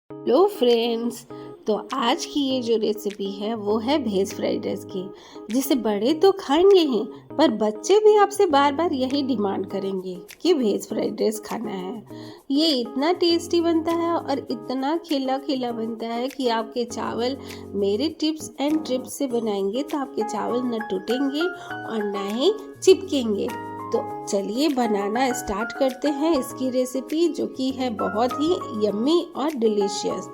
Hello friends. तो आज की ये जो रेसिपी है वो है भेज फ्राइड राइस की, जिसे बड़े तो खाएंगे ही, पर बच्चे भी आपसे बार बार यही डिमांड करेंगे कि भेज फ्राइड राइस खाना है। ये इतना टेस्टी बनता है और इतना खिला खिला बनता है कि आपके चावल मेरे टिप्स एंड ट्रिप्स से बनाएंगे तो आपके चावल न टूटेंगे और न ही चिपकेंगे। तो चलिए बनाना स्टार्ट करते हैं इसकी रेसिपी, जो कि है बहुत ही यम्मी और डिलीशियस।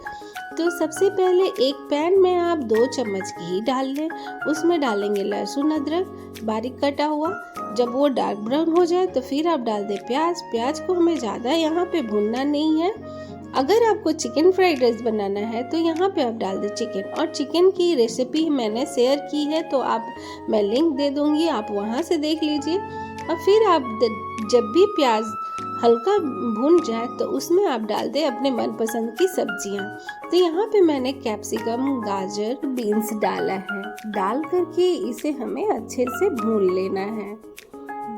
तो सबसे पहले एक पैन में आप 2 चम्मच घी डाल लें। उसमें डालेंगे लहसुन अदरक बारीक कटा हुआ। जब वो डार्क ब्राउन हो जाए तो फिर आप डाल दें प्याज। प्याज को हमें ज़्यादा यहाँ पे भूनना नहीं है। अगर आपको चिकन फ्राइड राइस बनाना है तो यहाँ पे आप डाल दें चिकन, और चिकन की रेसिपी मैंने शेयर की है तो मैं लिंक दे दूँगी, आप वहाँ से देख लीजिए। और फिर आप जब भी प्याज हल्का भून जाए तो उसमें आप डाल दें अपने मनपसंद की सब्जियां। तो यहाँ पे मैंने कैप्सिकम, गाजर, बीन्स डाला है। डाल करके इसे हमें अच्छे से भून लेना है।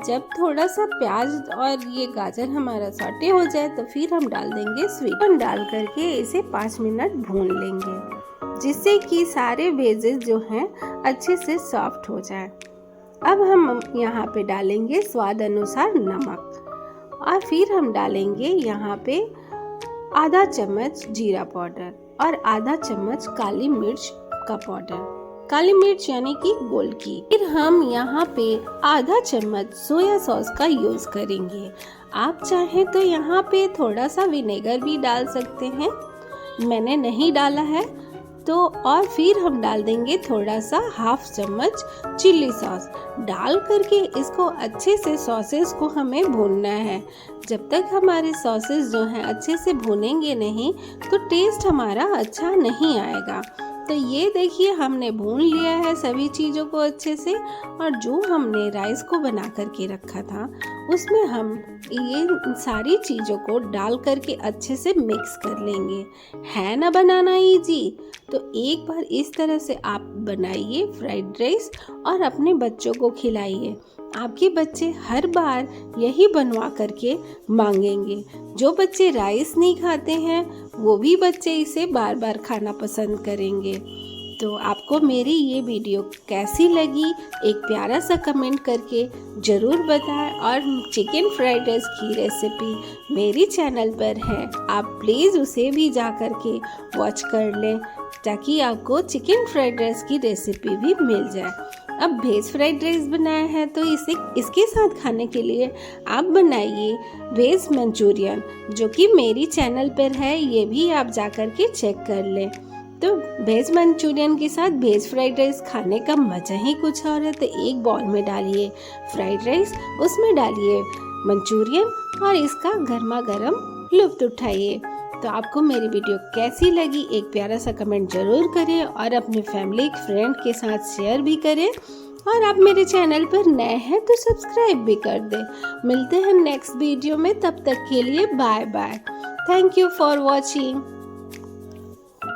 जब थोड़ा सा प्याज और ये गाजर हमारा सॉटे हो जाए तो फिर हम डाल देंगे स्वीट कॉर्न। डाल करके इसे 5 मिनट भून लेंगे, जिससे कि सारे वेजेस जो हैं अच्छे से सॉफ्ट हो जाए। अब हम यहाँ पे डालेंगे स्वाद अनुसार नमक, और फिर हम डालेंगे यहाँ पे आधा चम्मच जीरा पाउडर और आधा चम्मच काली मिर्च का पाउडर, काली मिर्च यानी कि गोल की। फिर हम यहाँ पे आधा चम्मच सोया सॉस का यूज करेंगे। आप चाहें तो यहाँ पे थोड़ा सा विनेगर भी डाल सकते हैं, मैंने नहीं डाला है। तो और फिर हम डाल देंगे थोड़ा सा हाफ चम्मच चिल्ली सॉस। डाल करके इसको अच्छे से सॉसेस को हमें भूनना है। जब तक हमारे सॉसेस जो हैं अच्छे से भूनेंगे नहीं तो टेस्ट हमारा अच्छा नहीं आएगा। तो ये देखिए हमने भून लिया है सभी चीज़ों को अच्छे से, और जो हमने राइस को बना करके रखा था उसमें हम ये सारी चीज़ों को डाल करके अच्छे से मिक्स कर लेंगे। है ना बनाना इजी? तो एक बार इस तरह से आप बनाइए फ्राइड राइस और अपने बच्चों को खिलाइए। आपके बच्चे हर बार यही बनवा करके मांगेंगे। जो बच्चे राइस नहीं खाते हैं वो भी बच्चे इसे बार बार खाना पसंद करेंगे। तो आपको मेरी ये वीडियो कैसी लगी एक प्यारा सा कमेंट करके ज़रूर बताएं। और चिकन फ्राइड राइस की रेसिपी मेरी चैनल पर है, आप प्लीज़ उसे भी जा कर के वॉच कर लें, ताकि आपको चिकन फ्राइड राइस की रेसिपी भी मिल जाए। अब भेज फ्राइड राइस बनाया है तो इसके साथ खाने के लिए आप बनाइए भेज मंचूरियन, जो कि मेरी चैनल पर है, ये भी आप जा कर के चेक कर लें। तो भेज मंचूरियन के साथ भेज फ्राइड राइस खाने का मज़ा ही कुछ और है। तो एक बाउल में डालिए फ्राइड राइस, उसमें डालिए मंचूरियन और इसका गर्मा गर्म लुत्फ उठाइए। तो आपको मेरी वीडियो कैसी लगी एक प्यारा सा कमेंट ज़रूर करें, और अपने फैमिली फ्रेंड के साथ शेयर भी करें। और आप मेरे चैनल पर नए हैं तो सब्सक्राइब भी कर दें। मिलते हैं नेक्स्ट वीडियो में, तब तक के लिए bye bye. Thank you for watching.